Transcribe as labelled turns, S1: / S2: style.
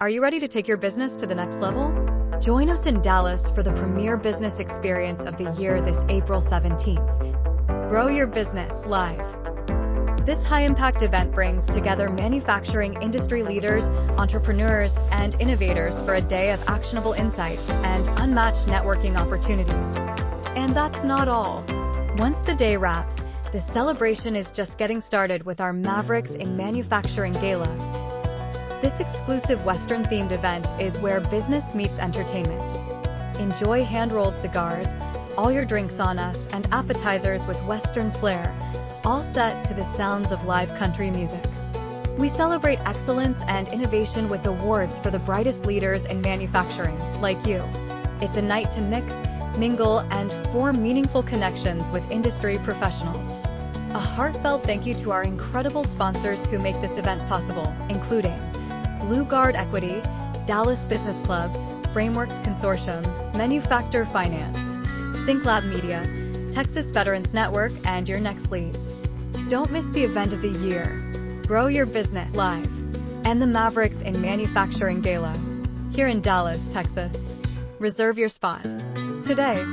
S1: Are you ready to take your business to the next level? Join us in Dallas for the premier business experience of the year this April 17th. Grow your business live. This high-impact event brings together manufacturing industry leaders, entrepreneurs, and innovators for a day of actionable insights and unmatched networking opportunities. And that's not all. Once the day wraps, the celebration is just getting started with our Mavericks in Manufacturing Gala. This exclusive Western-themed event is where business meets entertainment. Enjoy hand-rolled cigars, all your drinks on us, and appetizers with Western flair, all set to the sounds of live country music. We celebrate excellence and innovation with awards for the brightest leaders in manufacturing, like you. It's a night to mix, mingle, and form meaningful connections with industry professionals. A heartfelt thank you to our incredible sponsors who make this event possible, including Blue Guard Equity, Dallas Business Club, Frameworks Consortium, Manufacture Finance, SyncLab Media, Texas Veterans Network, and your next leads. Don't miss the event of the year. Grow your business live. And the Mavericks in Manufacturing Gala, here in Dallas, Texas. Reserve your spot today.